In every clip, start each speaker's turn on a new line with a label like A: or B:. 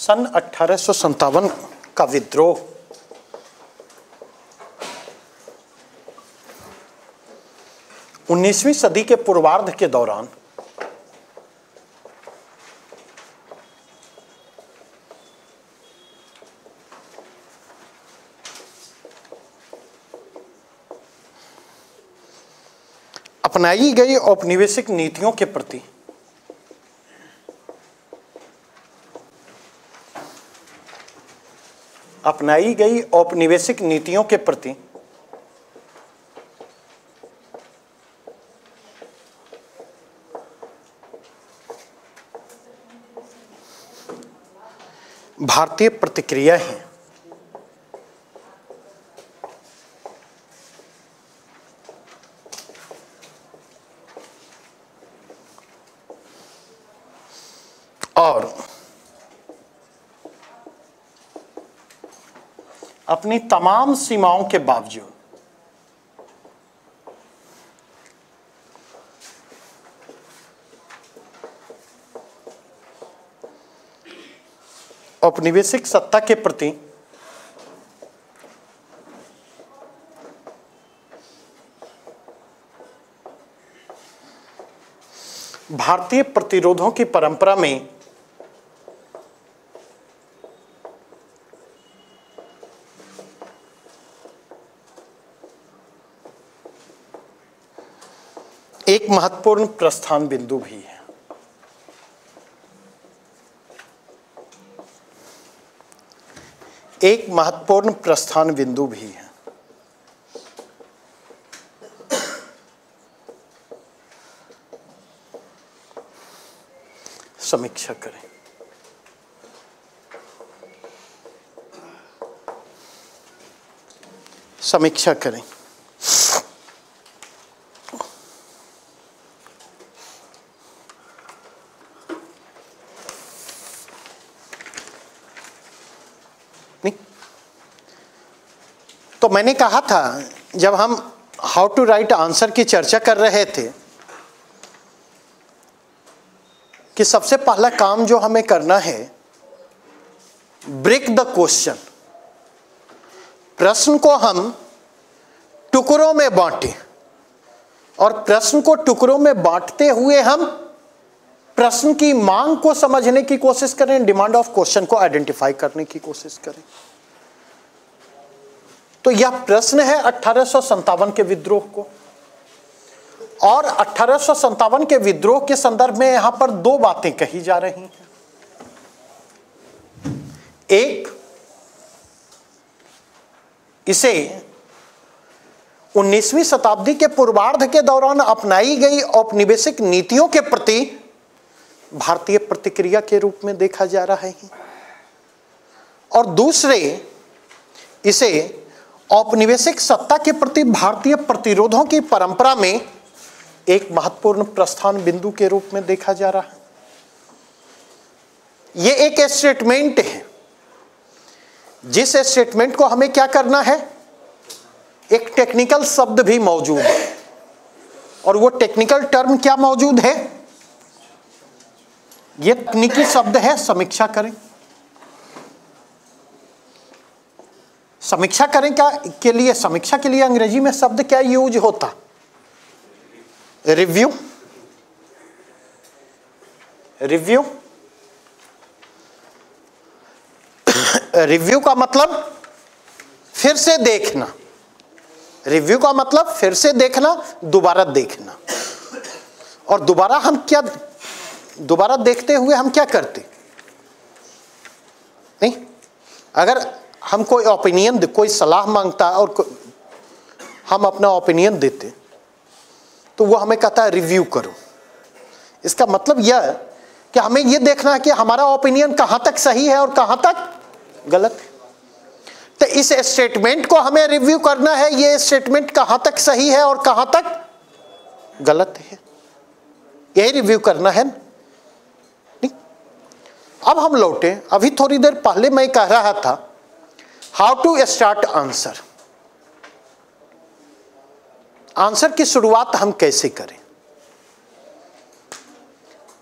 A: सन 1857 का विद्रोह उन्नीसवीं सदी के पूर्वार्ध के दौरान अपनाई गई औपनिवेशिक नीतियों के प्रति भारतीय प्रतिक्रिया है। और अपनी तमाम सीमाओं के बावजूद औपनिवेशिक सत्ता के प्रति भारतीय प्रतिरोधों की परंपरा में एक महत्वपूर्ण प्रस्थान बिंदु भी है। एक महत्वपूर्ण प्रस्थान बिंदु भी है। समीक्षा करें। समीक्षा करें। तो मैंने कहा था जब हम हाउ टू राइट आंसर की चर्चा कर रहे थे कि सबसे पहला काम जो हमें करना है, ब्रेक द क्वेश्चन। प्रश्न को हम टुकड़ों में बांटें और प्रश्न को टुकड़ों में बांटते हुए हम प्रश्न की मांग को समझने की कोशिश करें, डिमांड ऑफ क्वेश्चन को आइडेंटिफाई करने की कोशिश करें। तो यह प्रश्न है 1857 के विद्रोह को, और 1857 के विद्रोह के संदर्भ में यहां पर दो बातें कही जा रही हैं। एक, इसे 19वीं शताब्दी के पूर्वार्ध के दौरान अपनाई गई औपनिवेशिक नीतियों के प्रति भारतीय प्रतिक्रिया के रूप में देखा जा रहा है, और दूसरे, इसे औपनिवेशिक सत्ता के प्रति भारतीय प्रतिरोधों की परंपरा में एक महत्वपूर्ण प्रस्थान बिंदु के रूप में देखा जा रहा है। यह एक स्टेटमेंट है, जिस स्टेटमेंट को हमें क्या करना है, एक टेक्निकल शब्द भी मौजूद है, और वो टेक्निकल टर्म क्या मौजूद है, यह तकनीकी शब्द है समीक्षा करें। समीक्षा करें क्या के लिए, समीक्षा के लिए अंग्रेजी में शब्द क्या यूज होता, रिव्यू। रिव्यू रिव्यू का मतलब फिर से देखना। रिव्यू का मतलब फिर से देखना, दोबारा देखना। और दोबारा देखते हुए हम क्या करते, नहीं, अगर हम कोई ओपिनियन, कोई सलाह मांगता और हम अपना ओपिनियन देते तो वो हमें कहता है रिव्यू करो। इसका मतलब यह कि हमें यह देखना है कि हमारा ओपिनियन कहां तक सही है और कहां तक गलत है। तो इस स्टेटमेंट को हमें रिव्यू करना है, यह स्टेटमेंट कहां तक सही है और कहां तक गलत है, यही रिव्यू करना है। नहीं, अब हम लौटे, अभी थोड़ी देर पहले मैं कह रहा था how to start answer. Answer की शुरुआत हम कैसे करें।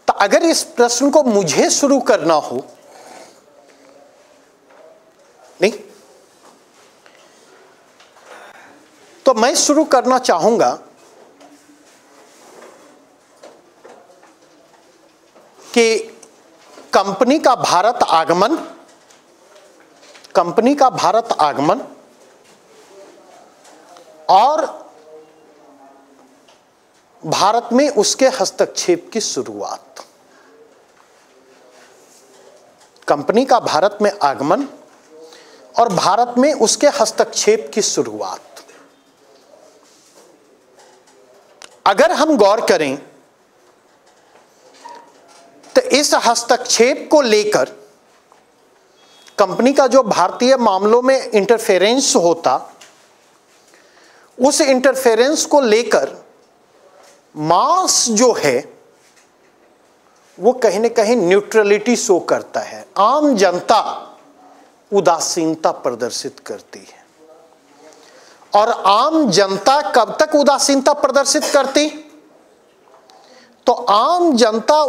A: तो अगर इस प्रश्न को मुझे शुरू करना हो नहीं? तो मैं शुरू करना चाहूंगा कि कंपनी का भारत आगमन और भारत में उसके हस्तक्षेप की शुरुआत। कंपनी का भारत में आगमन और भारत में उसके हस्तक्षेप की शुरुआत। अगर हम गौर करें तो इस हस्तक्षेप को लेकर कंपनी का जो भारतीय मामलों में इंटरफेरेंस होता, उस इंटरफेरेंस को लेकर मास जो है वो कहीं न कहीं न्यूट्रलिटी शो करता है। आम जनता उदासीनता प्रदर्शित करती है। और आम जनता कब तक उदासीनता प्रदर्शित करती? तो आम जनता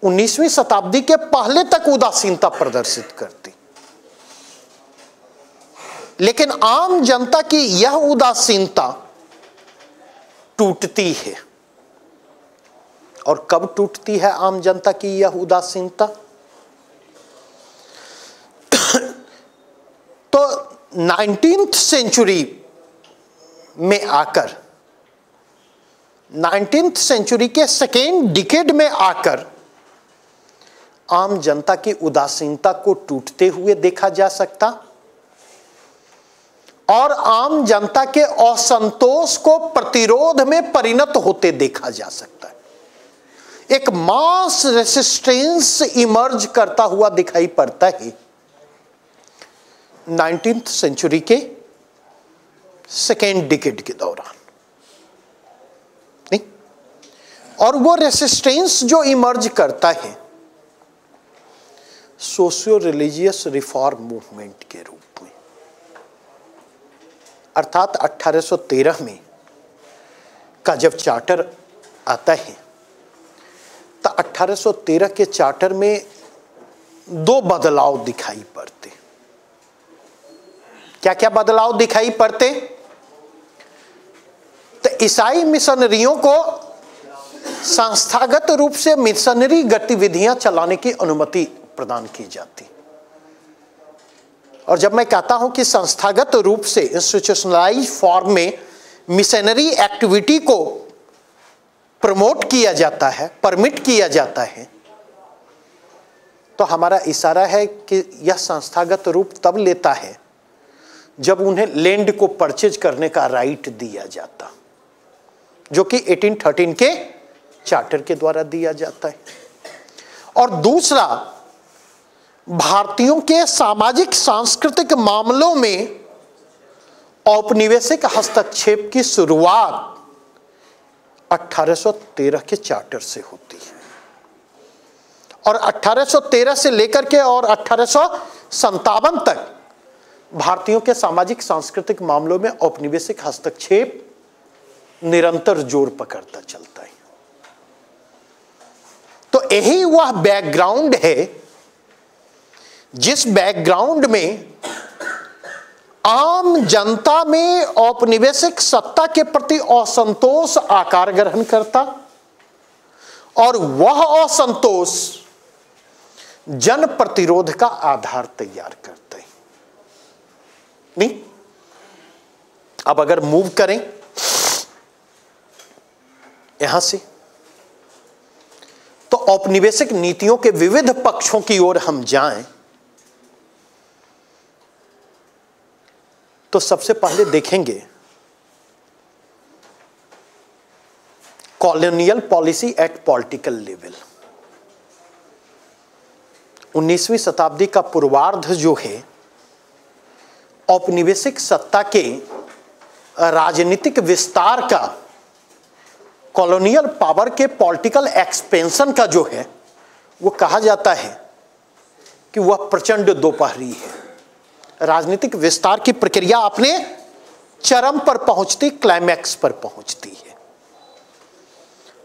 A: 19वीं शताब्दी के पहले तक उदासीनता प्रदर्शित करती, लेकिन आम जनता की यह उदासीनता टूटती है। और कब टूटती है आम जनता की यह उदासीनता? तो 19th सेंचुरी में आकर, 19th सेंचुरी के सेकेंड डिकेड में आकर आम जनता की उदासीनता को टूटते हुए देखा जा सकता और आम जनता के असंतोष को प्रतिरोध में परिणत होते देखा जा सकता है। एक मास रेसिस्टेंस इमर्ज करता हुआ दिखाई पड़ता है 19th सेंचुरी के सेकेंड डिकेड के दौरान, नहीं? और वो रेसिस्टेंस जो इमर्ज करता है सोशियो रिलीजियस रिफॉर्म मूवमेंट के रूप में, अर्थात 1813 में का जब चार्टर आता है तो 1813 के चार्टर में दो बदलाव दिखाई पड़ते। क्या क्या बदलाव दिखाई पड़ते? तो ईसाई मिशनरियों को संस्थागत रूप से मिशनरी गतिविधियां चलाने की अनुमति प्रदान की जाती। और जब मैं कहता हूं कि संस्थागत रूप से इंस्टीट्यूशनलाइज्ड फॉर्म में मिशनरी एक्टिविटी को प्रमोट किया जाता है, परमिट किया जाता है, तो हमारा इशारा है कि यह संस्थागत रूप तब लेता है जब उन्हें लैंड को परचेज करने का राइट दिया जाता, जो कि 1813 के चार्टर के द्वारा दिया जाता है। और दूसरा, भारतीयों के सामाजिक सांस्कृतिक मामलों में औपनिवेशिक हस्तक्षेप की शुरुआत 1813 के चार्टर से होती है। और 1813 से लेकर के और 1857 तक भारतीयों के सामाजिक सांस्कृतिक मामलों में औपनिवेशिक हस्तक्षेप निरंतर जोर पकड़ता चलता है। तो यही वह बैकग्राउंड है जिस बैकग्राउंड में आम जनता में औपनिवेशिक सत्ता के प्रति असंतोष आकार ग्रहण करता और वह असंतोष जन प्रतिरोध का आधार तैयार करता है। नहीं? अब अगर मूव करें यहां से, तो औपनिवेशिक नीतियों के विविध पक्षों की ओर हम जाएं तो सबसे पहले देखेंगे colonial policy at political level. 19वीं शताब्दी का पूर्वार्ध जो है औपनिवेशिक सत्ता के राजनीतिक विस्तार का, कॉलोनियल पावर के पॉलिटिकल एक्सपेंशन का जो है वो कहा जाता है कि वह प्रचंड दोपहरी है। राजनीतिक विस्तार की प्रक्रिया अपने चरम पर पहुंचती, क्लाइमैक्स पर पहुंचती है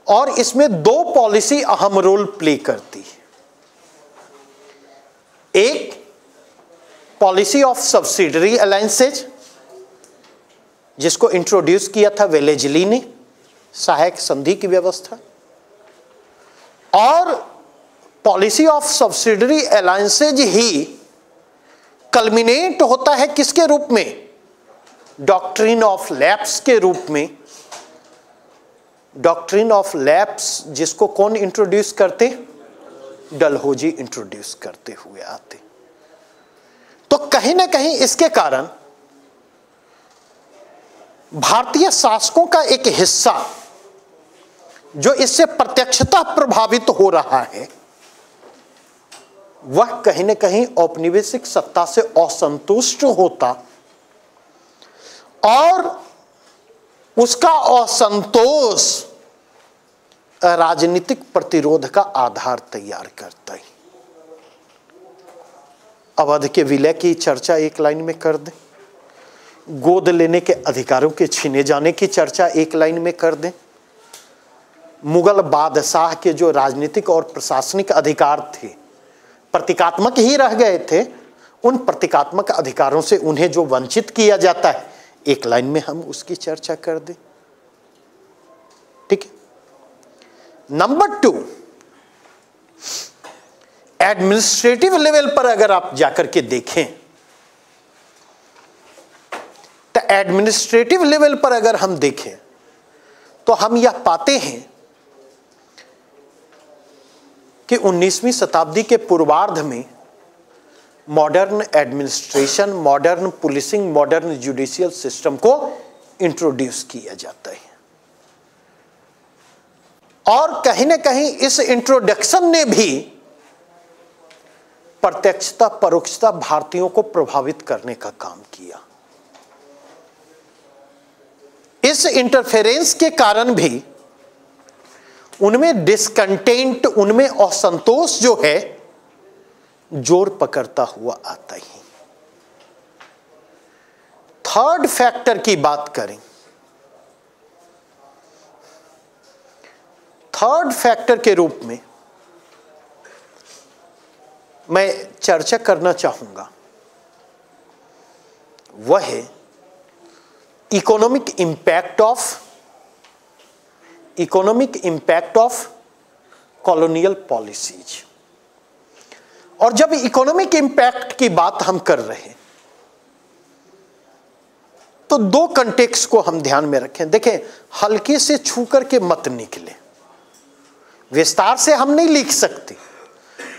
A: और इसमें दो पॉलिसी अहम रोल प्ले करती है। एक पॉलिसी ऑफ सब्सिडरी अलायंसेज, जिसको इंट्रोड्यूस किया था वेलेजली ने, सहायक संधि की व्यवस्था। और policy of subsidiary alliances he culminate होता है किसके रूप में? डॉक्ट्रिन ऑफ लैप्स के रूप में। डॉक्ट्रिन ऑफ लैप्स जिसको कौन इंट्रोड्यूस करते? डलहौजी इंट्रोड्यूस करते हुए आते। तो कहीं ना कहीं इसके कारण भारतीय शासकों का एक हिस्सा जो इससे प्रत्यक्षतः प्रभावित हो रहा है, वह कहीं ना कहीं औपनिवेशिक सत्ता से असंतुष्ट होता और उसका असंतोष राजनीतिक प्रतिरोध का आधार तैयार करता है। अवध के विलय की चर्चा एक लाइन में कर दें, गोद लेने के अधिकारों के छीने जाने की चर्चा एक लाइन में कर दें, मुगल बादशाह के जो राजनीतिक और प्रशासनिक अधिकार थे प्रतीकात्मक ही रह गए थे, उन प्रतीकात्मक अधिकारों से उन्हें जो वंचित किया जाता है, एक लाइन में हम उसकी चर्चा कर दें। ठीक है। नंबर 2, एडमिनिस्ट्रेटिव लेवल पर अगर आप जाकर के देखें तो एडमिनिस्ट्रेटिव लेवल पर अगर हम देखें तो हम यह पाते हैं कि 19वीं शताब्दी के पूर्वार्ध में modern administration, modern policing, modern judicial system को इंट्रोड्यूस किया जाता है। और कहीं ना कहीं इस इंट्रोडक्शन ने भी प्रत्यक्षता परोक्षता भारतीयों को प्रभावित करने का काम किया। इस इंटरफेरेंस के कारण भी उनमें डिसकंटेंट, उनमें असंतोष जो है जोर पकड़ता हुआ आता ही। थर्ड फैक्टर की बात करें, थर्ड फैक्टर के रूप में मैं चर्चा करना चाहूंगा, वह है economic impact of colonial policies. और जब इकोनॉमिक इंपैक्ट की बात हम कर रहे हैं तो दो कंटेक्स्ट को हम ध्यान में रखें। देखें, हल्के से छू करके मत निकले, विस्तार से हम नहीं लिख सकते,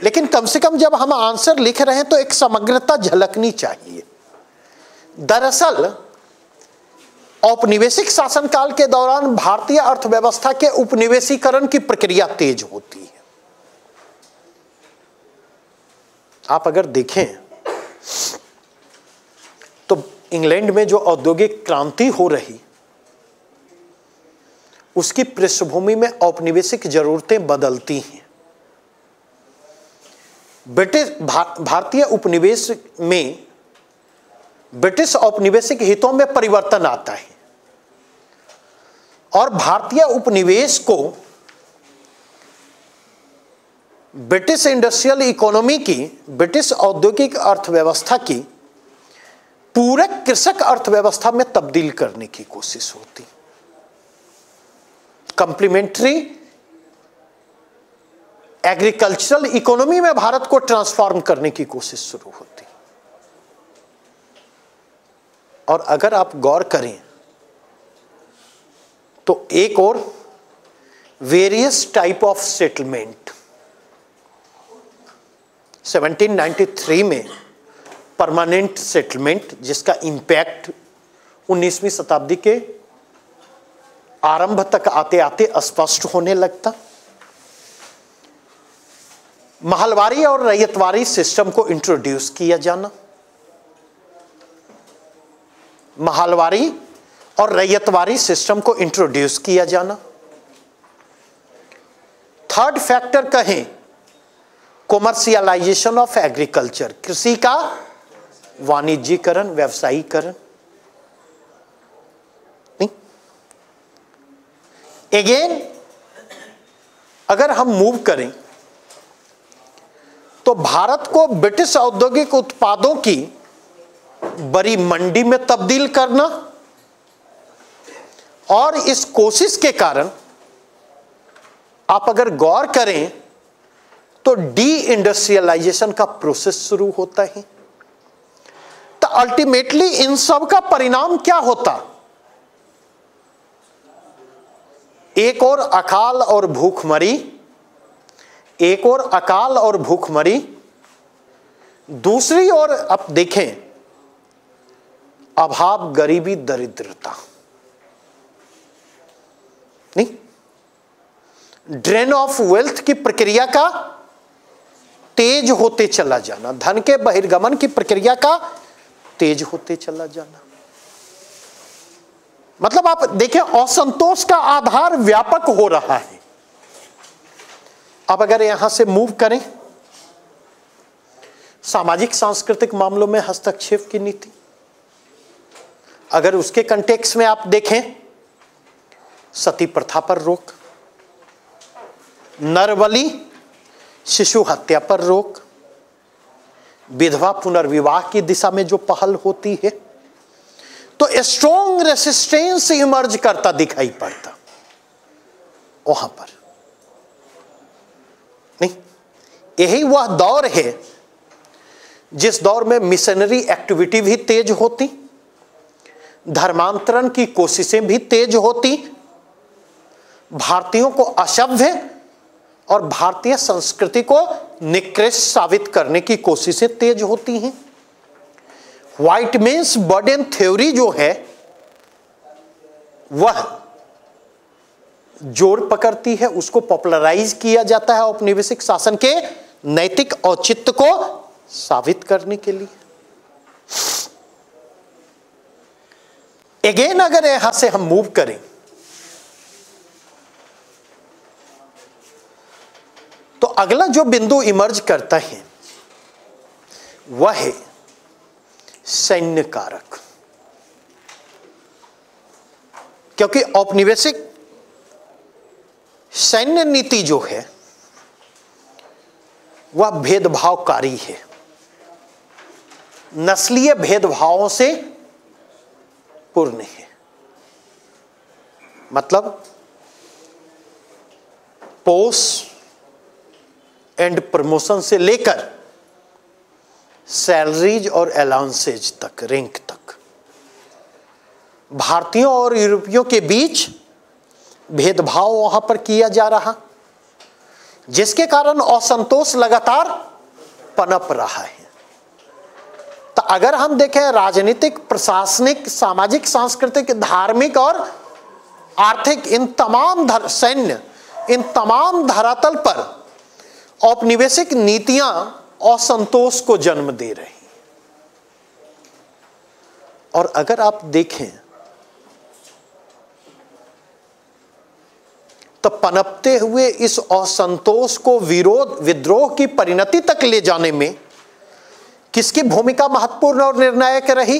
A: लेकिन कम से कम जब हम आंसर लिख रहे हैं तो एक समग्रता झलकनी चाहिए। दरअसल औपनिवेशिक शासनकाल के दौरान भारतीय अर्थव्यवस्था के उपनिवेशीकरण की प्रक्रिया तेज होती है। आप अगर देखें तो इंग्लैंड में जो औद्योगिक क्रांति हो रही, उसकी पृष्ठभूमि में औपनिवेशिक जरूरतें बदलती हैं। भारतीय उपनिवेश में ब्रिटिश औपनिवेशिक हितों में परिवर्तन आता है और भारतीय उपनिवेश को ब्रिटिश इंडस्ट्रियल इकोनॉमी की, ब्रिटिश औद्योगिक अर्थव्यवस्था की पूरक कृषक अर्थव्यवस्था में तब्दील करने की कोशिश होती। कंप्लीमेंट्री एग्रीकल्चरल इकोनॉमी में भारत को ट्रांसफॉर्म करने की कोशिश शुरू होती। और अगर आप गौर करें तो एक और वेरियस टाइप ऑफ सेटलमेंट 1793 में परमानेंट सेटलमेंट, जिसका इंपैक्ट 19वीं शताब्दी के आरंभ तक आते आते स्पष्ट होने लगता। महलवारी और रैयतवारी सिस्टम को इंट्रोड्यूस किया जाना, महलवारी और रैयतवारी सिस्टम को इंट्रोड्यूस किया जाना। थर्ड फैक्टर कहें कॉमर्शियलाइजेशन ऑफ एग्रीकल्चर, कृषि का वाणिज्यीकरण, व्यवसायीकरण। अगेन अगर हम मूव करें तो भारत को ब्रिटिश औद्योगिक उत्पादों की बड़ी मंडी में तब्दील करना, और इस कोशिश के कारण आप अगर गौर करें तो डी इंडस्ट्रियलाइजेशन का प्रोसेस शुरू होता है। तो अल्टीमेटली इन सब का परिणाम क्या होता? एक और अकाल और भूखमरी, एक और अकाल और भूखमरी, दूसरी ओर आप देखें अभाव, गरीबी, दरिद्रता। नहीं, ड्रेन ऑफ वेल्थ की प्रक्रिया का तेज होते चला जाना, धन के बहिर्गमन की प्रक्रिया का तेज होते चला जाना। मतलब आप देखें असंतोष का आधार व्यापक हो रहा है। अब अगर यहां से मूव करें सामाजिक सांस्कृतिक मामलों में हस्तक्षेप की नीति, अगर उसके कंटेक्स्ट में आप देखें सती प्रथा पर रोक, नरबलि शिशु हत्या पर रोक, विधवा पुनर्विवाह की दिशा में जो पहल होती है, तो स्ट्रॉन्ग रेसिस्टेंस इमर्ज करता दिखाई पड़ता वहां पर। नहीं, यही वह दौर है जिस दौर में मिशनरी एक्टिविटी भी तेज होती, धर्मांतरण की कोशिशें भी तेज होती, भारतीयों को असभ्य और भारतीय संस्कृति को निकृष्ट साबित करने की कोशिशें तेज होती हैं। व्हाइट मेन्स बर्डन थ्योरी जो है वह जोर पकड़ती है, उसको पॉपुलराइज किया जाता है औपनिवेशिक शासन के नैतिक औचित्य को साबित करने के लिए। अगेन अगर यहां से हम मूव करें तो अगला जो बिंदु इमर्ज करता है वह है सैन्य कारक, क्योंकि औपनिवेशिक सैन्य नीति जो है वह भेदभावकारी है, नस्लीय भेदभावों से पूर्ण है। मतलब पोस्ट एंड प्रमोशन से लेकर सैलरीज और अलाउंसेज तक, रैंक तक, भारतीयों और यूरोपियों के बीच भेदभाव वहां पर किया जा रहा, जिसके कारण असंतोष लगातार पनप रहा है। तो अगर हम देखें राजनीतिक, प्रशासनिक, सामाजिक, सांस्कृतिक, धार्मिक और आर्थिक इन तमाम सैन्य इन तमाम धरातल पर औपनिवेशिक नीतियां असंतोष को जन्म दे रही। और अगर आप देखें तो पनपते हुए इस असंतोष को विद्रोह की परिणति तक ले जाने में किसकी भूमिका महत्वपूर्ण और निर्णायक रही?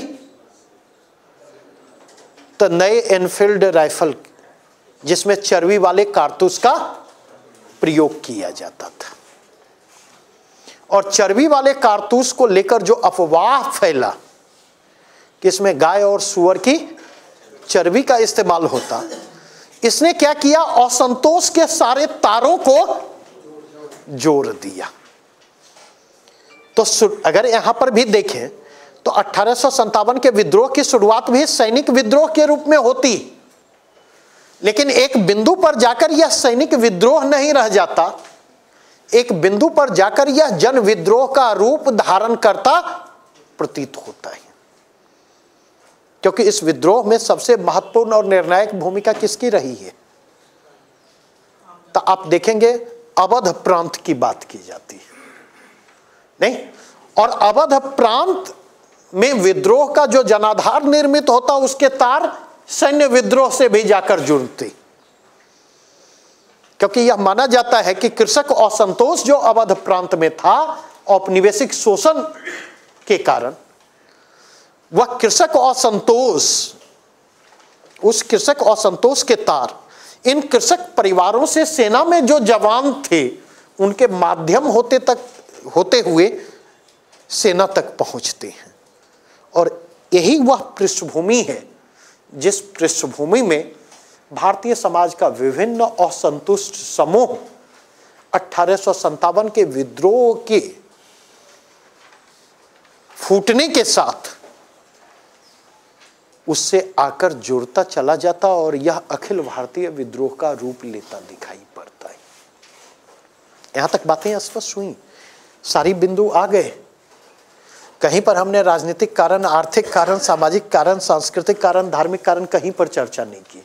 A: तो नए एनफील्ड राइफल, जिसमें चर्बी वाले कारतूस का प्रयोग किया जाता था, और चर्बी वाले कारतूस को लेकर जो अफवाह फैला कि इसमें गाय और सूअर की चर्बी का इस्तेमाल होता, इसने क्या किया? असंतोष के सारे तारों को जोड़ दिया। तो अगर यहां पर भी देखें तो 1857 के विद्रोह की शुरुआत भी सैनिक विद्रोह के रूप में होती, लेकिन एक बिंदु पर जाकर यह सैनिक विद्रोह नहीं रह जाता, एक बिंदु पर जाकर यह जन विद्रोह का रूप धारण करता प्रतीत होता है। क्योंकि इस विद्रोह में सबसे महत्वपूर्ण और निर्णायक भूमिका किसकी रही है? तो आप देखेंगे अवध प्रांत की बात की जाती है, नहीं? और अवध प्रांत में विद्रोह का जो जनाधार निर्मित होता, उसके तार सैन्य विद्रोह से भी जाकर जुड़ते, क्योंकि यह माना जाता है कि कृषक असंतोष जो अवध प्रांत में था औपनिवेशिक शोषण के कारण, वह कृषक असंतोष, उस कृषक असंतोष के तार इन कृषक परिवारों से सेना में जो जवान थे उनके माध्यम होते हुए सेना तक पहुंचते हैं, और यही वह पृष्ठभूमि है जिस पृष्ठभूमि में भारतीय समाज का विभिन्न असंतुष्ट समूह 1857 के विद्रोह के फूटने के साथ उससे आकर जुड़ता चला जाता और यह अखिल भारतीय विद्रोह का रूप लेता दिखाई पड़ता है। यहां तक बातें स्पष्ट हुई, सारी बिंदु आ गए। कहीं पर हमने राजनीतिक कारण, आर्थिक कारण, सामाजिक कारण, सांस्कृतिक कारण, धार्मिक कारण कहीं पर चर्चा नहीं की।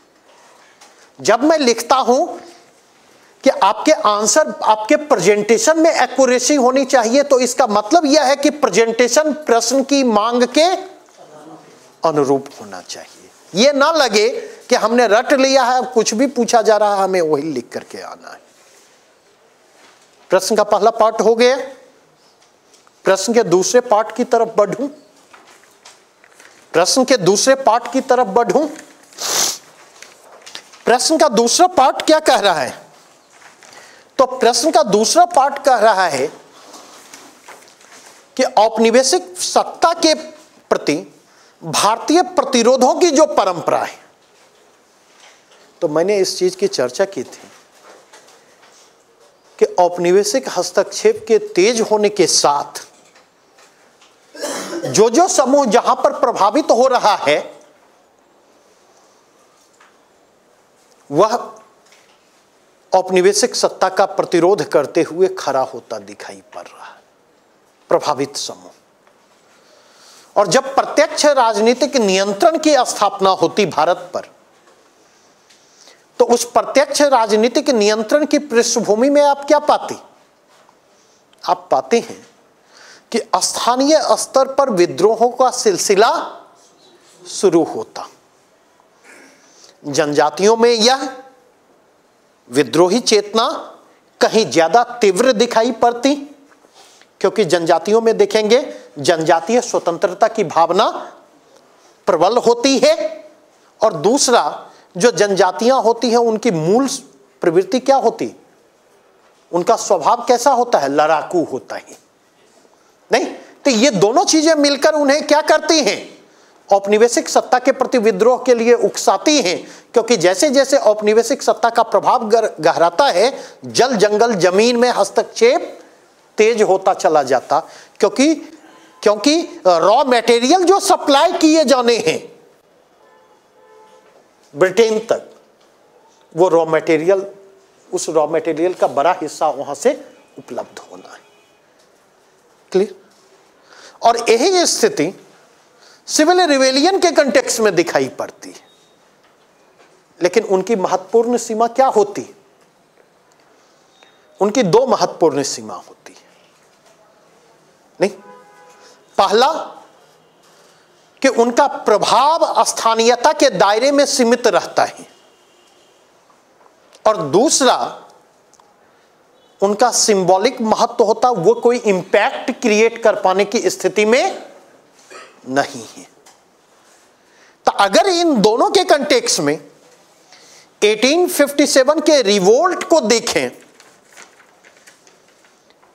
A: जब मैं लिखता हूं कि आपके आंसर, आपके प्रेजेंटेशन में एक्यूरेसी होनी चाहिए, तो इसका मतलब यह है कि प्रेजेंटेशन प्रश्न की मांग के अनुरूप होना चाहिए। यह ना लगे कि हमने रट लिया है, कुछ भी पूछा जा रहा है हमें वही लिख करके आना है। प्रश्न का पहला पार्ट हो गया। प्रश्न के दूसरे पार्ट की तरफ बढ़ूं। प्रश्न के दूसरे पार्ट की तरफ बढ़ूं। प्रश्न का दूसरा पार्ट क्या कह रहा है? तो प्रश्न का दूसरा पार्ट कह रहा है कि औपनिवेशिक सत्ता के प्रति भारतीय प्रतिरोधों की जो परंपरा है, तो मैंने इस चीज की चर्चा की थी कि औपनिवेशिक हस्तक्षेप के तेज होने के साथ जो समूह जहां पर प्रभावित हो रहा है वह औपनिवेशिक सत्ता का प्रतिरोध करते हुए खड़ा होता दिखाई पड़ रहा है, प्रभावित समूह। और जब प्रत्यक्ष राजनीतिक नियंत्रण की स्थापना होती भारत पर, तो उस प्रत्यक्ष राजनीतिक नियंत्रण की पृष्ठभूमि में आप क्या पाते? आप पाते हैं कि स्थानीय स्तर पर विद्रोहों का सिलसिला शुरू होता। जनजातियों में यह विद्रोही चेतना कहीं ज्यादा तीव्र दिखाई पड़ती, क्योंकि जनजातियों में देखेंगे जनजातीय स्वतंत्रता की भावना प्रबल होती है। और दूसरा, जो जनजातियां होती हैं उनकी मूल प्रवृत्ति क्या होती? उनका स्वभाव कैसा होता है? लड़ाकू होता है। नहीं तो ये दोनों चीजें मिलकर उन्हें क्या करती हैं? औपनिवेशिक सत्ता के प्रति विद्रोह के लिए उकसाती हैं। क्योंकि जैसे जैसे औपनिवेशिक सत्ता का प्रभाव गहराता है, जल जंगल जमीन में हस्तक्षेप तेज होता चला जाता। क्योंकि रॉ मटेरियल जो सप्लाई किए जाने हैं ब्रिटेन तक, वो रॉ मटेरियल, उस रॉ मटेरियल का बड़ा हिस्सा वहां से उपलब्ध होना है। क्लियर? और यही स्थिति सिविल रिवेलियन के कंटेक्स्ट में दिखाई पड़ती है। लेकिन उनकी महत्वपूर्ण सीमा क्या होती? उनकी दो महत्वपूर्ण सीमा होती है। नहीं, पहला कि उनका प्रभाव स्थानीयता के दायरे में सीमित रहता है, और दूसरा उनका सिंबॉलिक महत्व होता, वो कोई इंपैक्ट क्रिएट कर पाने की स्थिति में नहीं है। तो अगर इन दोनों के कंटेक्स्ट में 1857 के रिवोल्ट को देखें,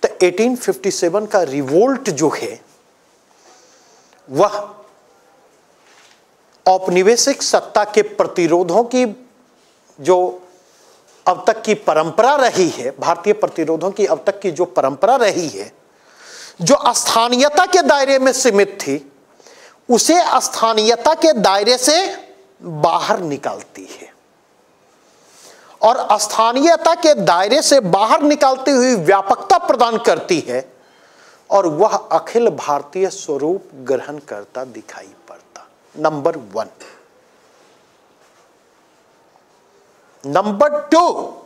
A: तो 1857 का रिवोल्ट जो है वह औपनिवेशिक सत्ता के प्रतिरोधों की जो अब तक की परंपरा रही है, भारतीय प्रतिरोधों की अब तक की जो परंपरा रही है, जो स्थानीयता के दायरे में सीमित थी, उसे स्थानीयता के दायरे से बाहर निकालती है। और स्थानीयता के दायरे से बाहर निकालती हुई व्यापकता प्रदान करती है, और वह अखिल भारतीय स्वरूप ग्रहण करता दिखाई पड़ता। नंबर 1। नंबर 2,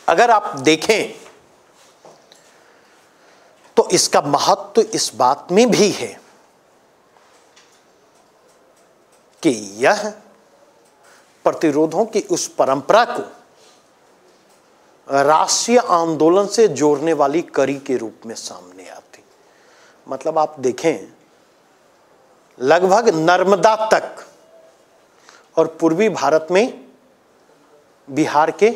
A: अगर आप देखें तो इसका महत्व इस बात में भी है कि यह प्रतिरोधों की उस परंपरा को राष्ट्रीय आंदोलन से जोड़ने वाली कड़ी के रूप में सामने आती। मतलब आप देखें, लगभग नर्मदा तक और पूर्वी भारत में बिहार के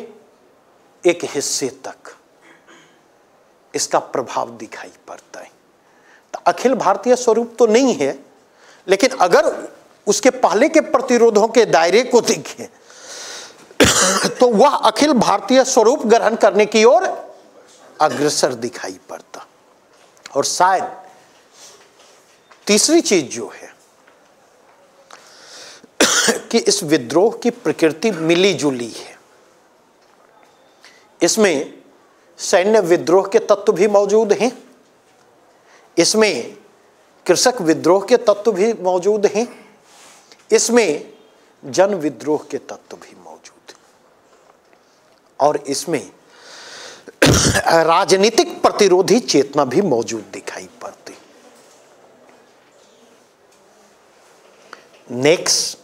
A: एक हिस्से तक इसका प्रभाव दिखाई पड़ता है। तो अखिल भारतीय स्वरूप तो नहीं है, लेकिन अगर उसके पहले के प्रतिरोधों के दायरे को देखें तो वह अखिल भारतीय स्वरूप ग्रहण करने की ओर अग्रसर दिखाई पड़ता। और शायद तीसरी चीज जो है कि इस विद्रोह की प्रकृति मिली जुली है। इसमें सैन्य विद्रोह के तत्व भी मौजूद हैं, इसमें कृषक विद्रोह के तत्व भी मौजूद हैं, इसमें जन विद्रोह के तत्व भी मौजूद हैं, और इसमें राजनीतिक प्रतिरोधी चेतना भी मौजूद दिखाई पड़ती। नेक्स्ट,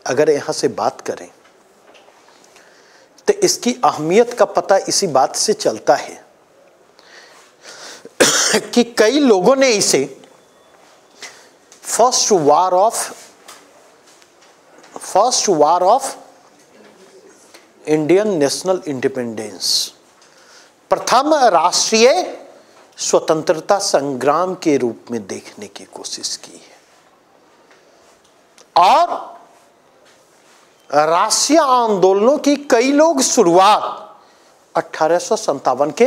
A: अगर यहां से बात करें तो इसकी अहमियत का पता इसी बात से चलता है कि कई लोगों ने इसे first war of Indian national independence, प्रथम राष्ट्रीय स्वतंत्रता संग्राम के रूप में देखने की कोशिश की है। और राष्ट्रीय आंदोलनों की कई लोग शुरुआत 1857 के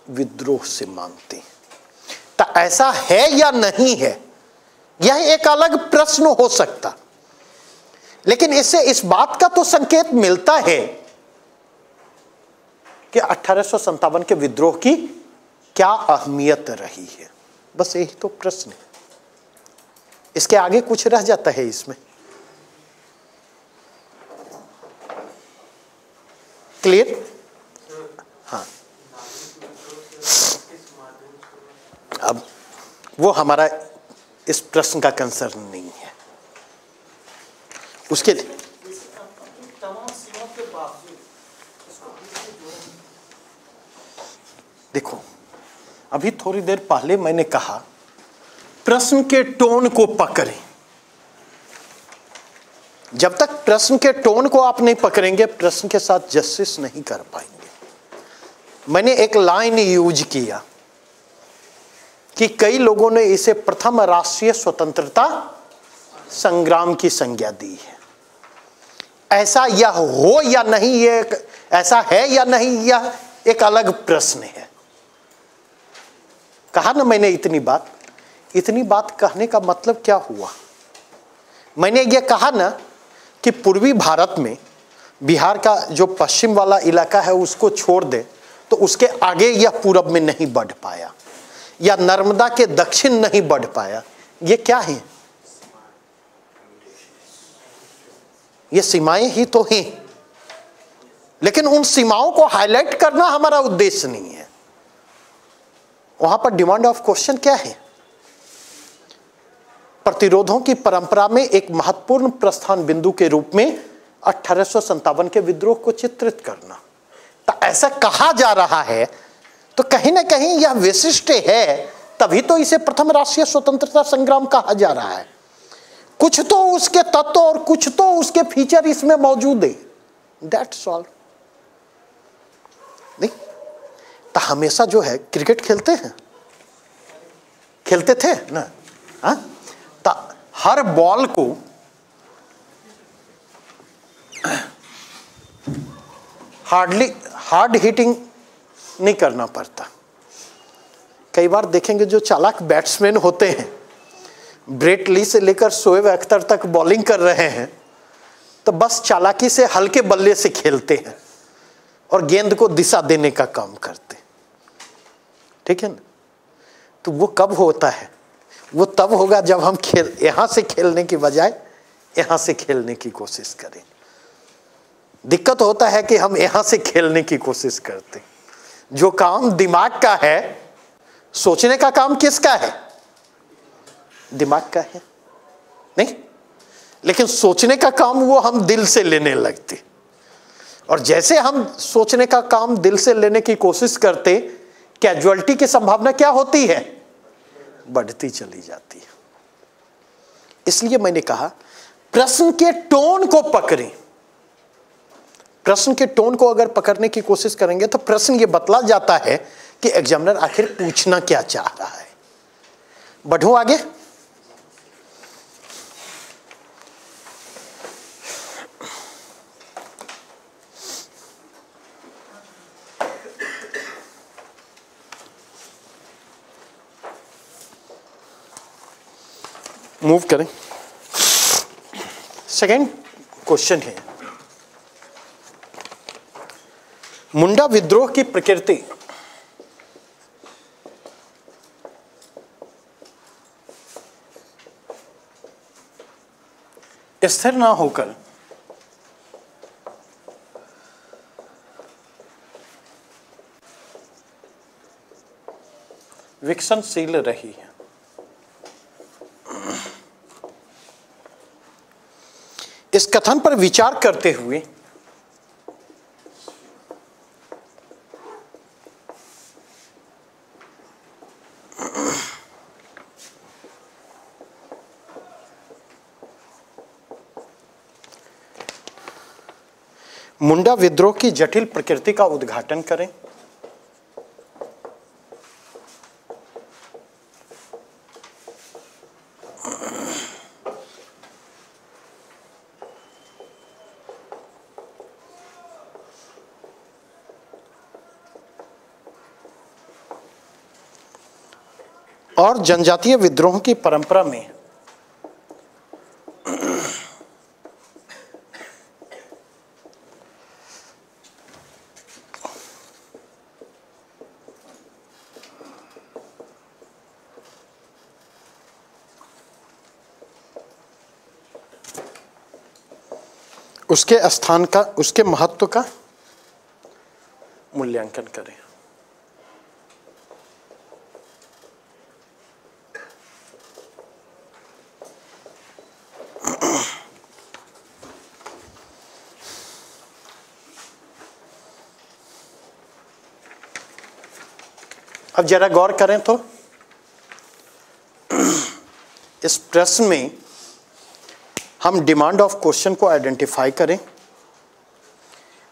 A: विद्रोह से मानते हैं। तो ऐसा है या नहीं है, यह एक अलग प्रश्न हो सकता, लेकिन इससे इस बात का तो संकेत मिलता है कि 1857 के विद्रोह की क्या अहमियत रही है। बस यही तो प्रश्न है, इसके आगे कुछ रह जाता है इसमें। क्लियर? हाँ, अब वो हमारा इस प्रश्न का कंसर्न नहीं है। उसके देखो, अभी थोड़ी देर पहले मैंने कहा प्रश्न के टोन को पकड़ें। जब तक प्रश्न के टोन को आप नहीं पकड़ेंगे, प्रश्न के साथ जस्टिस नहीं कर पाएंगे। मैंने एक लाइन यूज किया कि कई लोगों ने इसे प्रथम राष्ट्रीय स्वतंत्रता संग्राम की संज्ञा दी है। ऐसा यह हो या नहीं, ये ऐसा है या नहीं, यह एक अलग प्रश्न है। कहा ना मैंने इतनी बात कहने का मतलब क्या हुआ? मैंने ये कहा ना कि पूर्वी भारत में बिहार का जो पश्चिम वाला इलाका है उसको छोड़ दे तो उसके आगे यह पूरब में नहीं बढ़ पाया, या नर्मदा के दक्षिण नहीं बढ़ पाया। ये क्या है? ये सीमाएं ही तो हैं, लेकिन उन सीमाओं को हाईलाइट करना हमारा उद्देश्य नहीं है। वहां पर डिमांड ऑफ क्वेश्चन क्या है? प्रतिरोधों की परंपरा में एक महत्वपूर्ण प्रस्थान बिंदु के रूप में 1857 के विद्रोह को चित्रित करना। तो ऐसा कहा जा रहा है तो कहीं ना कहीं यह विशिष्ट है, तभी तो इसे प्रथम राष्ट्रीय स्वतंत्रता संग्राम कहा जा रहा है। कुछ तो उसके तत्व और कुछ तो उसके फीचर इसमें मौजूद है। That's all. नहीं तो हमेशा जो है क्रिकेट खेलते थे ना, हाँ, तो हर बॉल को हार्ड हिटिंग नहीं करना पड़ता। कई बार देखेंगे जो चालाक बैट्समैन होते हैं, ब्रेट ली से लेकर शोएब अख्तर तक बॉलिंग कर रहे हैं, तो बस चालाकी से हल्के बल्ले से खेलते हैं और गेंद को दिशा देने का काम करते हैं। ठीक है ना? तो वो कब होता है? वो तब होगा जब हम यहां से खेलने की बजाय यहां से खेलने की कोशिश करें। दिक्कत होता है कि हम यहां से खेलने की कोशिश करते। जो काम दिमाग का है, सोचने का काम किसका है? दिमाग का है, नहीं? लेकिन सोचने का काम वो हम दिल से लेने लगते, और जैसे हम सोचने का काम दिल से लेने की कोशिश करते, कैजुअलिटी की संभावना क्या होती है? बढ़ती चली जाती है। इसलिए मैंने कहा प्रश्न के टोन को पकड़ें। प्रश्न के टोन को अगर पकड़ने की कोशिश करेंगे तो प्रश्न ये बतला जाता है कि एग्जामिनर आखिर पूछना क्या चाह रहा है। बढ़ूं आगे। मूव करें। सेकंड क्वेश्चन है, मुंडा विद्रोह की प्रकृति स्थिर ना होकर विकसनशील रही है। इस कथन पर विचार करते हुए मुंडा विद्रोह की जटिल प्रकृति का उद्घाटन करें। और जनजातीय विद्रोह की परंपरा में उसके स्थान का, उसके महत्व का मूल्यांकन करें। अब जरा गौर करें तो इस प्रश्न में हम डिमांड ऑफ क्वेश्चन को आइडेंटिफाई करें।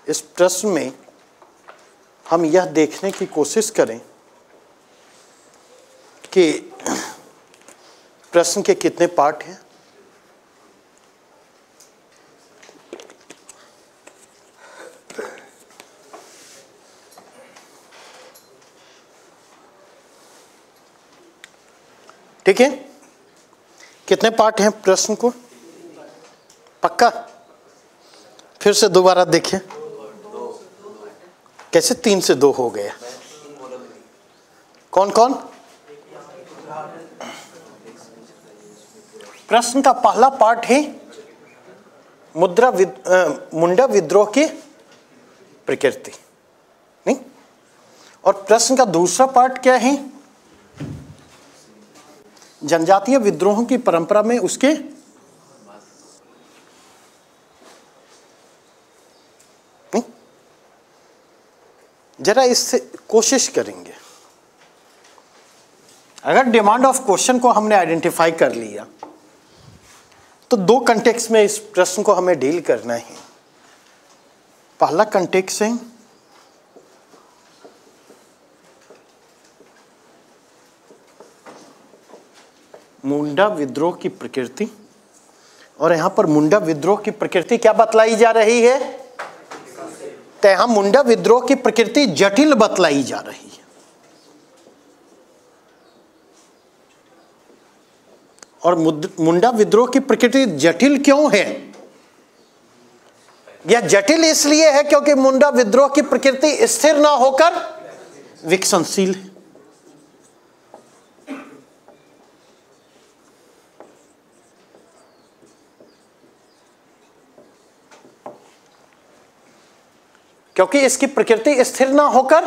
A: इस प्रश्न में हम यह देखने की कोशिश करें कि प्रश्न के कितने पार्ट हैं, ठीक है? कितने पार्ट हैं प्रश्न को? पक्का? फिर से दोबारा देखिए। कैसे 3 से 2 हो गया? कौन कौन? प्रश्न का पहला पार्ट है मुंडा विद्रोह की प्रकृति, नहीं? और प्रश्न का दूसरा पार्ट क्या है? जनजातीय विद्रोह की परंपरा में उसके नहीं? जरा इससे कोशिश करेंगे। अगर डिमांड ऑफ क्वेश्चन को हमने आइडेंटिफाई कर लिया तो 2 कंटेक्स्ट में इस प्रश्न को हमें डील करना है। पहला कंटेक्स्ट है मुंडा विद्रोह की प्रकृति, और यहां पर मुंडा विद्रोह की प्रकृति क्या बतलाई जा रही है? तो यहां मुंडा विद्रोह की प्रकृति जटिल बतलाई जा रही है। और मुंडा विद्रोह की प्रकृति जटिल क्यों है? यह जटिल इसलिए है क्योंकि मुंडा विद्रोह की प्रकृति स्थिर ना होकर विकसनशील है। क्योंकि इसकी प्रकृति स्थिर ना होकर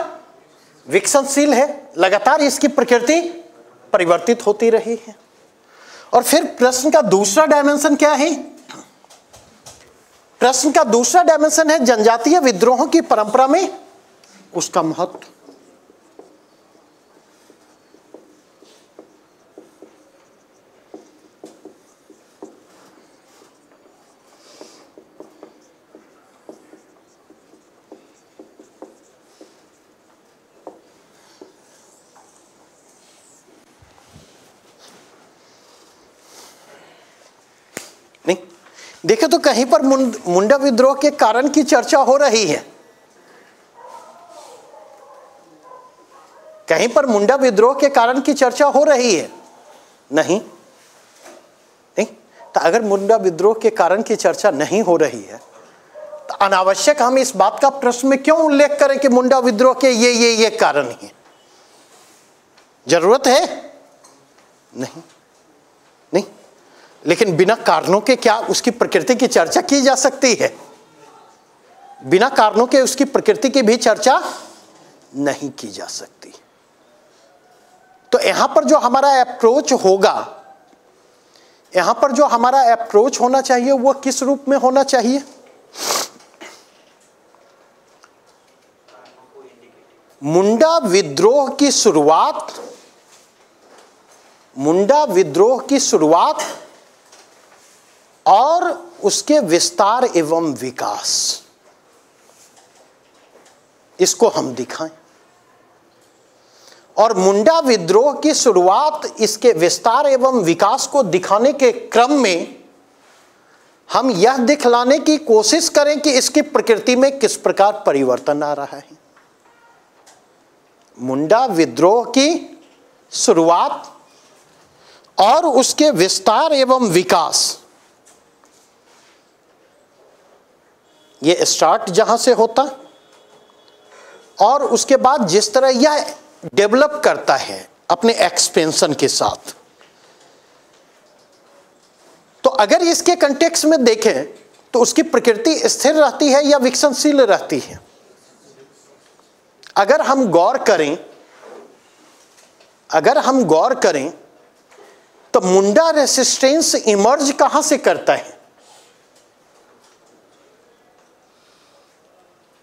A: विकसनशील है, लगातार इसकी प्रकृति परिवर्तित होती रही है। और फिर प्रश्न का दूसरा डायमेंशन क्या है? प्रश्न का दूसरा डायमेंशन है जनजातीय विद्रोहों की परंपरा में उसका महत्व। नहीं, देखे तो कहीं पर मुंडा विद्रोह के कारण की चर्चा हो रही है, कहीं पर मुंडा विद्रोह के कारण की चर्चा हो रही है? नहीं। नहीं, तो अगर मुंडा विद्रोह के कारण की चर्चा नहीं हो रही है तो अनावश्यक हम इस बात का प्रश्न में क्यों उल्लेख करें कि मुंडा विद्रोह के ये कारण है? जरूरत है? नहीं। नहीं, लेकिन बिना कारणों के क्या उसकी प्रकृति की चर्चा की जा सकती है? बिना कारणों के उसकी प्रकृति की भी चर्चा नहीं की जा सकती। तो यहां पर जो हमारा अप्रोच होगा, यहां पर जो हमारा अप्रोच होना चाहिए वो किस रूप में होना चाहिए? मुंडा विद्रोह की शुरुआत, मुंडा विद्रोह की शुरुआत और उसके विस्तार एवं विकास, इसको हम दिखाएं। और मुंडा विद्रोह की शुरुआत, इसके विस्तार एवं विकास को दिखाने के क्रम में हम यह दिखलाने की कोशिश करें कि इसकी प्रकृति में किस प्रकार परिवर्तन आ रहा है। मुंडा विद्रोह की शुरुआत और उसके विस्तार एवं विकास, ये स्टार्ट जहां से होता और उसके बाद जिस तरह यह डेवलप करता है अपने एक्सपेंशन के साथ, तो अगर इसके कंटेक्स्ट में देखें तो उसकी प्रकृति स्थिर रहती है या विकसनशील रहती है? अगर हम गौर करें, अगर हम गौर करें तो मुंडा रेसिस्टेंस इमर्ज कहां से करता है?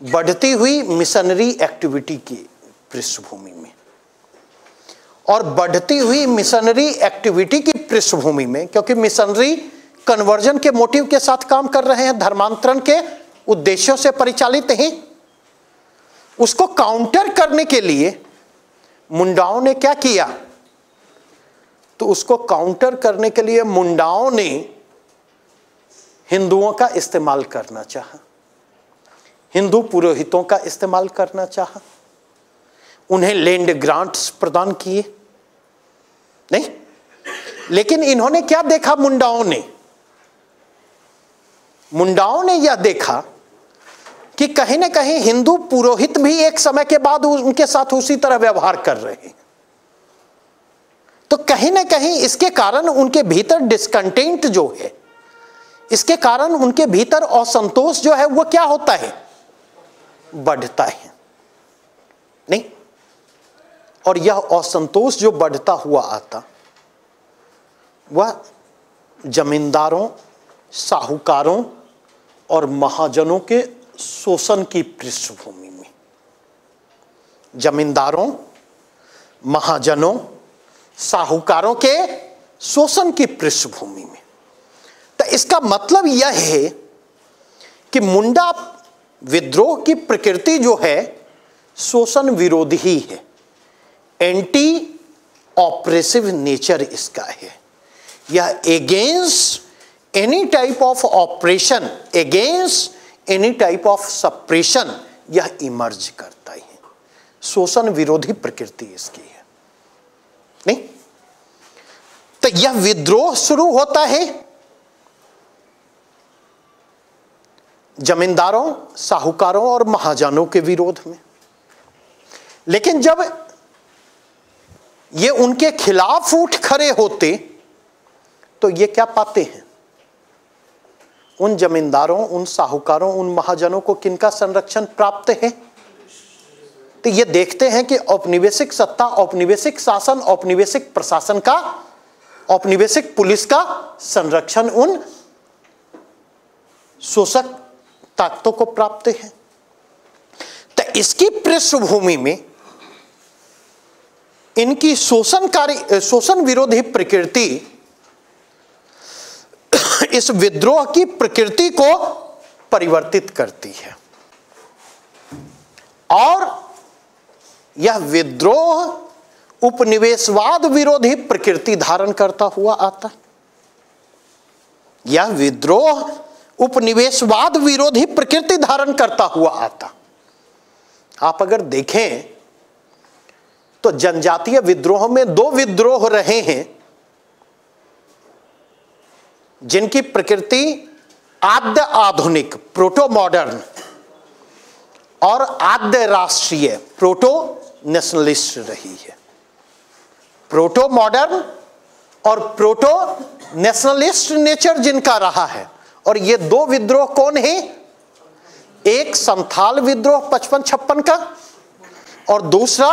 A: बढ़ती हुई मिशनरी एक्टिविटी की पृष्ठभूमि में। और बढ़ती हुई मिशनरी एक्टिविटी की पृष्ठभूमि में, क्योंकि मिशनरी कन्वर्जन के मोटिव के साथ काम कर रहे हैं, धर्मांतरण के उद्देश्यों से परिचालित हैं, उसको काउंटर करने के लिए मुंडाओं ने क्या किया? तो उसको काउंटर करने के लिए मुंडाओं ने हिंदुओं का इस्तेमाल करना चाहा, हिंदू पुरोहितों का इस्तेमाल करना चाहा, उन्हें लैंड ग्रांट्स प्रदान किए। नहीं, लेकिन इन्होंने क्या देखा? मुंडाओं ने यह देखा कि कहीं ना कहीं हिंदू पुरोहित भी एक समय के बाद उनके साथ उसी तरह व्यवहार कर रहे हैं। तो कहीं ना कहीं इसके कारण उनके भीतर डिस्कंटेंट जो है, इसके कारण उनके भीतर असंतोष जो है वो क्या होता है? बढ़ता है। नहीं, और यह असंतोष जो बढ़ता हुआ आता वह जमींदारों, साहूकारों और महाजनों के शोषण की पृष्ठभूमि में, जमींदारों, महाजनों, साहूकारों के शोषण की पृष्ठभूमि में। तो इसका मतलब यह है कि मुंडा विद्रोह की प्रकृति जो है शोषण विरोधी ही है, एंटी ऑपरेसिव नेचर इसका है। यह against any type of operation, against any type of suppression यह इमर्ज करता है। शोषण विरोधी प्रकृति इसकी है। नहीं, तो यह विद्रोह शुरू होता है जमींदारों, साहूकारों और महाजनों के विरोध में। लेकिन जब ये उनके खिलाफ उठ खड़े होते तो ये क्या पाते हैं? उन जमींदारों, उन साहूकारों, उन महाजनों को किनका संरक्षण प्राप्त है? तो ये देखते हैं कि औपनिवेशिक सत्ता, औपनिवेशिक शासन, औपनिवेशिक प्रशासन का, औपनिवेशिक पुलिस का संरक्षण उन शोषक ताकतों को प्राप्त है। तो इसकी पृष्ठभूमि में इनकी शोषण विरोधी प्रकृति इस विद्रोह की प्रकृति को परिवर्तित करती है और यह विद्रोह उपनिवेशवाद विरोधी प्रकृति धारण करता हुआ आता है। यह विद्रोह उपनिवेशवाद विरोधी प्रकृति धारण करता हुआ आता। आप अगर देखें तो जनजातीय विद्रोह में दो विद्रोह रहे हैं जिनकी प्रकृति आद्य आधुनिक प्रोटो मॉडर्न और आद्य राष्ट्रीय प्रोटो नेशनलिस्ट रही है। प्रोटो मॉडर्न और प्रोटो नेशनलिस्ट नेचर जिनका रहा है। और ये दो विद्रोह कौन है? एक संथाल विद्रोह 55-56 का और दूसरा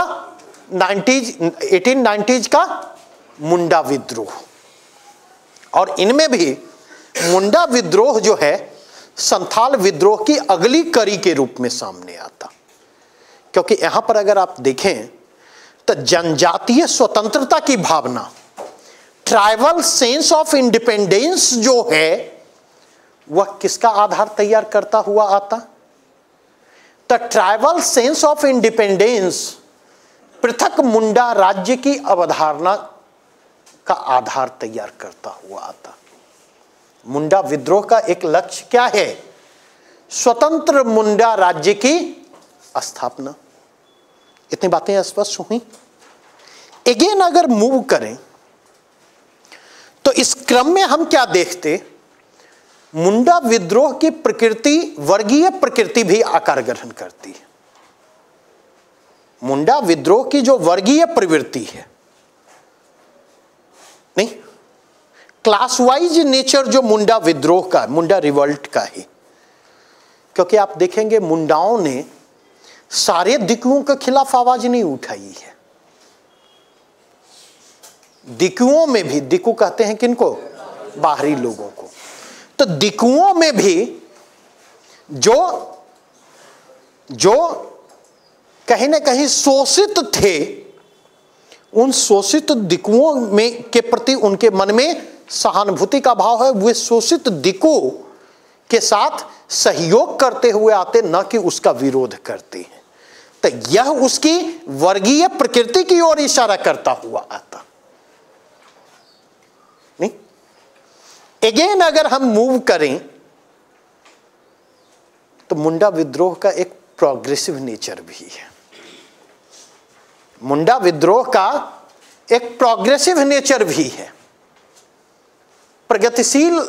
A: 1890s का मुंडा विद्रोह। और इनमें भी मुंडा विद्रोह जो है संथाल विद्रोह की अगली कड़ी के रूप में सामने आता। क्योंकि यहां पर अगर आप देखें तो जनजातीय स्वतंत्रता की भावना, ट्राइबल सेंस ऑफ इंडिपेंडेंस जो है वह किसका आधार तैयार करता हुआ आता? The tribal sense of independence पृथक मुंडा राज्य की अवधारणा का आधार तैयार करता हुआ आता। मुंडा विद्रोह का एक लक्ष्य क्या है? स्वतंत्र मुंडा राज्य की स्थापना। इतनी बातें स्पष्ट हुई। अगेन अगर मूव करें तो इस क्रम में हम क्या देखते? मुंडा विद्रोह की प्रकृति वर्गीय प्रकृति भी आकार ग्रहण करती है। मुंडा विद्रोह की जो वर्गीय प्रवृत्ति है, नहीं, क्लास वाइज नेचर जो मुंडा विद्रोह का, मुंडा रिवॉल्ट का है। क्योंकि आप देखेंगे मुंडाओं ने सारे दिकुओं के खिलाफ आवाज नहीं उठाई है। दिकुओं में भी, दिकु कहते हैं किनको? बाहरी लोगों को। तो दिकुओं में भी जो कहीं ना कहीं शोषित थे, उन शोषित दिकुओं में के प्रति उनके मन में सहानुभूति का भाव है। वे शोषित दिकु के साथ सहयोग करते हुए आते, न कि उसका विरोध करते हैं। तो यह उसकी वर्गीय प्रकृति की ओर इशारा करता हुआ आता। नहीं, अगेन अगर हम मूव करें तो मुंडा विद्रोह का एक प्रोग्रेसिव नेचर भी है। मुंडा विद्रोह का एक प्रोग्रेसिव नेचर भी है, प्रगतिशील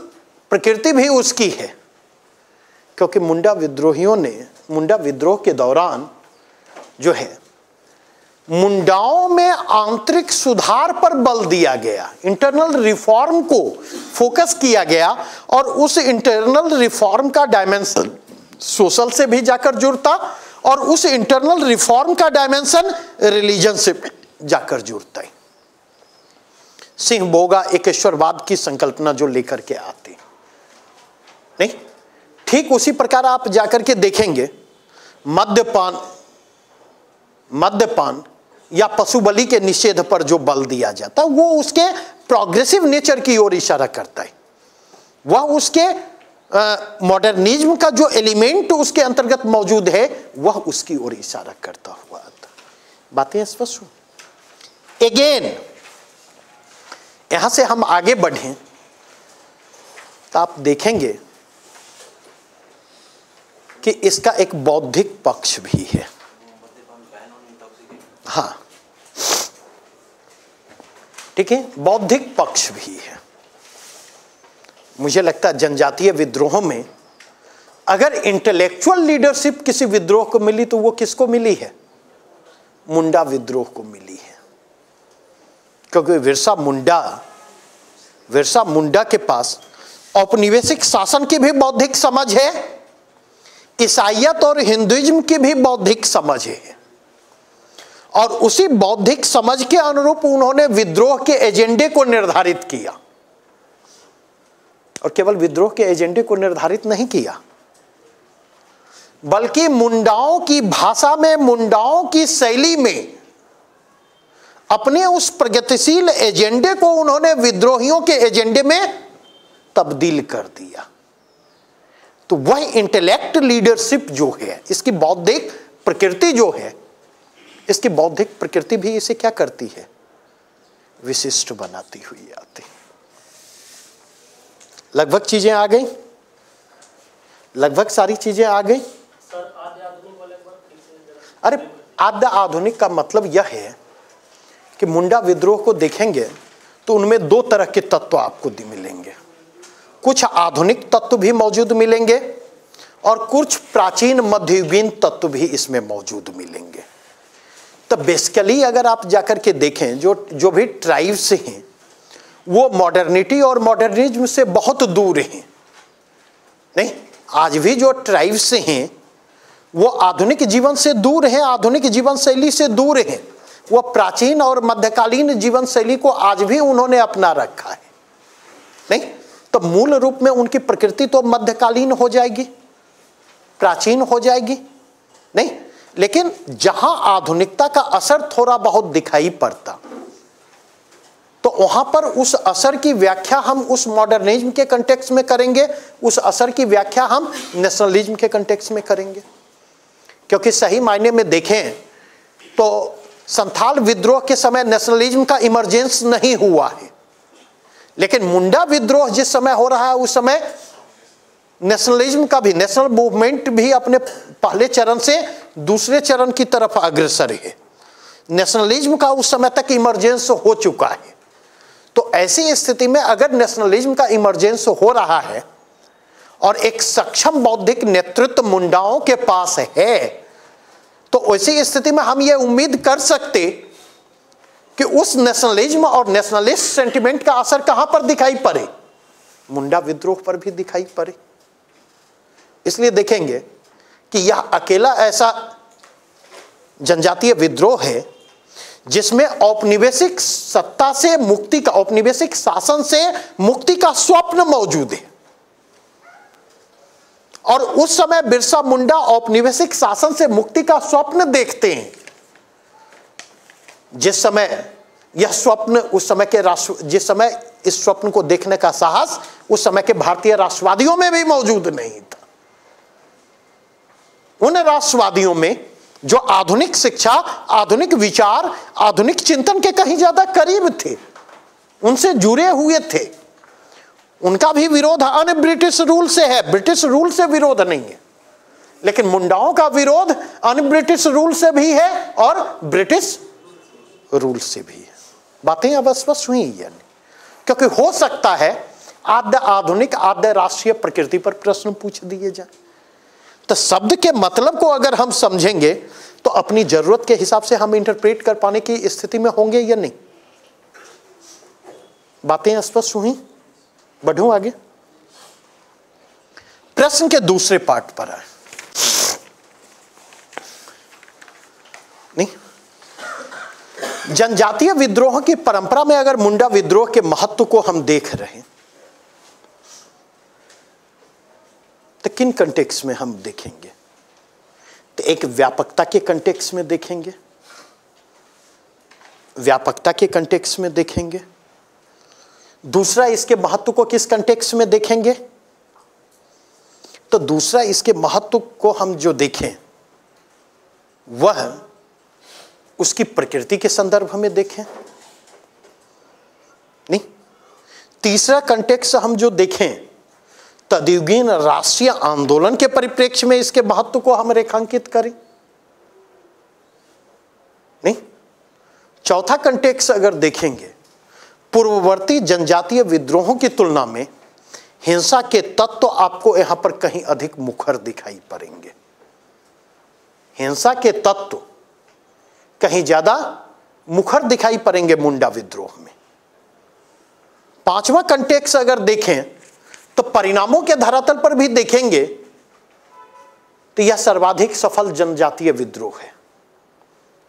A: प्रकृति भी उसकी है। क्योंकि मुंडा विद्रोहियों ने मुंडा विद्रोह के दौरान जो है मुंडाओं में आंतरिक सुधार पर बल दिया गया, इंटरनल रिफॉर्म को फोकस किया गया। और उस इंटरनल रिफॉर्म का डायमेंशन सोशल से भी जाकर जुड़ता और उस इंटरनल रिफॉर्म का डायमेंशन रिलीजन से जाकर जुड़ता है। सिंह बोगा एकेश्वरवाद की संकल्पना जो लेकर के आते, नहीं, ठीक उसी प्रकार आप जाकर के देखेंगे मद्यपान या पशु बलि के निषेध पर जो बल दिया जाता है वो उसके प्रोग्रेसिव नेचर की ओर इशारा करता है। वह उसके मॉडर्निज्म का जो एलिमेंट उसके अंतर्गत मौजूद है वह उसकी ओर इशारा करता हुआ आता। बातें स्पष्ट हो। अगेन यहां से हम आगे बढ़ें तो आप देखेंगे कि इसका एक बौद्धिक पक्ष भी है। हाँ, ठीक है, बौद्धिक पक्ष भी है। मुझे लगता है जनजातीय विद्रोहों में अगर इंटेलेक्चुअल लीडरशिप किसी विद्रोह को मिली तो वो किसको मिली है? मुंडा विद्रोह को मिली है। क्योंकि बिरसा मुंडा के पास औपनिवेशिक शासन की भी बौद्धिक समझ है, ईसाईयत और हिंदुइज्म की भी बौद्धिक समझ है। और उसी बौद्धिक समझ के अनुरूप उन्होंने विद्रोह के एजेंडे को निर्धारित किया। और केवल विद्रोह के एजेंडे को निर्धारित नहीं किया, बल्कि मुंडाओं की भाषा में, मुंडाओं की शैली में अपने उस प्रगतिशील एजेंडे को उन्होंने विद्रोहियों के एजेंडे में तब्दील कर दिया। तो वह इंटेलेक्ट लीडरशिप जो है, इसकी बौद्धिक प्रकृति जो है, इसकी बौद्धिक प्रकृति भी इसे क्या करती है? विशिष्ट बनाती हुई आती। लगभग चीजें आ गई, लगभग सारी चीजें आ गई। अरे आद्य आधुनिक का मतलब यह है कि मुंडा विद्रोह को देखेंगे तो उनमें दो तरह के तत्व आपको मिलेंगे। कुछ आधुनिक तत्व भी मौजूद मिलेंगे और कुछ प्राचीन मध्ययुगीन तत्व भी इसमें मौजूद मिलेंगे। तो बेसिकली अगर आप जाकर के देखें, जो भी ट्राइब्स हैं वो मॉडर्निटी और मॉडर्निज्म से बहुत दूर हैं। नहीं, आज भी जो ट्राइब्स हैं वो आधुनिक जीवन से दूर हैं, आधुनिक जीवन शैली से दूर हैं। वो प्राचीन और मध्यकालीन जीवन शैली को आज भी उन्होंने अपना रखा है। नहीं तो मूल रूप में उनकी प्रकृति तो मध्यकालीन हो जाएगी, प्राचीन हो जाएगी। नहीं, लेकिन जहां आधुनिकता का असर थोड़ा बहुत दिखाई पड़ता तो वहां पर उस असर की व्याख्या हम उस मॉडर्निज्म के कंटेक्स्ट में करेंगे, उस असर की व्याख्या हम नेशनलिज्म के कंटेक्स्ट में करेंगे। क्योंकि सही मायने में देखें तो संथाल विद्रोह के समय नेशनलिज्म का इमरजेंस नहीं हुआ है, लेकिन मुंडा विद्रोह जिस समय हो रहा है उस समय नेशनलिज्म का भी, नेशनल मूवमेंट भी अपने पहले चरण से दूसरे चरण की तरफ अग्रसर है। नेशनलिज्म का उस समय तक इमरजेंस हो चुका है। तो ऐसी स्थिति में अगर नेशनलिज्म का इमरजेंस हो रहा है और एक सक्षम बौद्धिक नेतृत्व मुंडाओं के पास है, तो ऐसी स्थिति में हम ये उम्मीद कर सकते कि उस नेशनलिज्म और नेशनलिस्ट सेंटिमेंट का असर कहां पर दिखाई पड़े, मुंडा विद्रोह पर भी दिखाई पड़े। इसलिए देखेंगे कि यह अकेला ऐसा जनजातीय विद्रोह है जिसमें औपनिवेशिक सत्ता से मुक्ति का, औपनिवेशिक शासन से मुक्ति का स्वप्न मौजूद है। और उस समय बिरसा मुंडा औपनिवेशिक शासन से मुक्ति का स्वप्न देखते हैं। जिस समय यह स्वप्न, उस समय के राष्ट्र, जिस समय इस स्वप्न को देखने का साहस उस समय के भारतीय राष्ट्रवादियों में भी मौजूद नहीं था। उन राष्ट्रवादियों में जो आधुनिक शिक्षा, आधुनिक विचार, आधुनिक चिंतन के कहीं ज्यादा करीब थे, उनसे जुड़े हुए थे, उनका भी विरोध अन्य ब्रिटिश रूल से है, ब्रिटिश रूल से विरोध नहीं है। लेकिन मुंडाओं का विरोध अन्य ब्रिटिश रूल से भी है और ब्रिटिश रूल से भी है। बातें अब स्पष्ट हुई यानी, क्योंकि हो सकता है आद्य आधुनिक, आद्य राष्ट्रीय प्रकृति पर प्रश्न पूछ दिए जाए। तो शब्द के मतलब को अगर हम समझेंगे तो अपनी जरूरत के हिसाब से हम इंटरप्रेट कर पाने की स्थिति में होंगे या नहीं। बातें स्पष्ट हुई? बढ़ूं आगे, प्रश्न के दूसरे पार्ट पर आए। नहीं, जनजातीय विद्रोह की परंपरा में अगर मुंडा विद्रोह के महत्व को हम देख रहे हैं तो किन कंटेक्स्ट में हम देखेंगे? तो एक व्यापकता के कंटेक्स्ट में देखेंगे, व्यापकता के कंटेक्स्ट में देखेंगे। दूसरा, इसके महत्व को किस कंटेक्स्ट में देखेंगे? तो दूसरा, इसके महत्व को हम जो देखें वह उसकी प्रकृति के संदर्भ में देखें। नहीं, तीसरा कंटेक्स्ट हम जो देखें तदयुगीन राष्ट्रीय आंदोलन के परिप्रेक्ष्य में इसके महत्व को हम रेखांकित करें। नहीं, चौथा कंटेक्स्ट अगर देखेंगे, पूर्ववर्ती जनजातीय विद्रोहों की तुलना में हिंसा के तत्व आपको यहां पर कहीं अधिक मुखर दिखाई पड़ेंगे। हिंसा के तत्व कहीं ज्यादा मुखर दिखाई पड़ेंगे मुंडा विद्रोह में। पांचवा कंटेक्स्ट अगर देखें तो परिणामों के धरातल पर भी देखेंगे तो यह सर्वाधिक सफल जनजातीय विद्रोह है,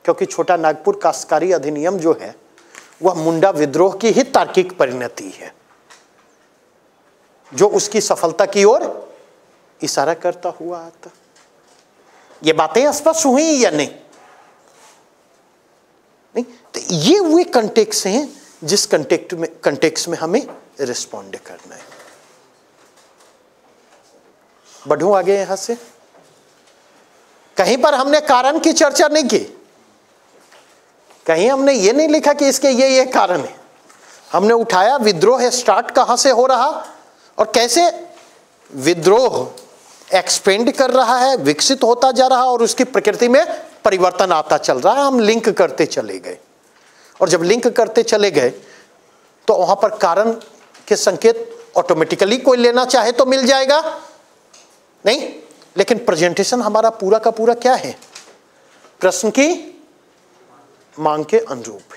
A: क्योंकि छोटा नागपुर काश्तकारी अधिनियम जो है वह मुंडा विद्रोह की ही तार्किक परिणति है, जो उसकी सफलता की ओर इशारा करता हुआ आता। ये बातें स्पष्ट हुई या नहीं? नहीं, तो ये वे कंटेक्स्ट हैं जिस कंटेक्स्ट में हमें रिस्पॉन्ड करना है। बढ़ूं आगे यहां से। कहीं पर हमने कारण की चर्चा नहीं की, कहीं हमने ये नहीं लिखा कि इसके ये कारण है। हमने उठाया विद्रोह स्टार्ट कहां से हो रहा और कैसे विद्रोह एक्सपेंड कर रहा है, विकसित होता जा रहा है और उसकी प्रकृति में परिवर्तन आता चल रहा है। हम लिंक करते चले गए, और जब लिंक करते चले गए तो वहां पर कारण के संकेत ऑटोमेटिकली कोई लेना चाहे तो मिल जाएगा नहीं, लेकिन प्रेजेंटेशन हमारा पूरा का पूरा क्या है? प्रश्न की मांग के अनुरूप।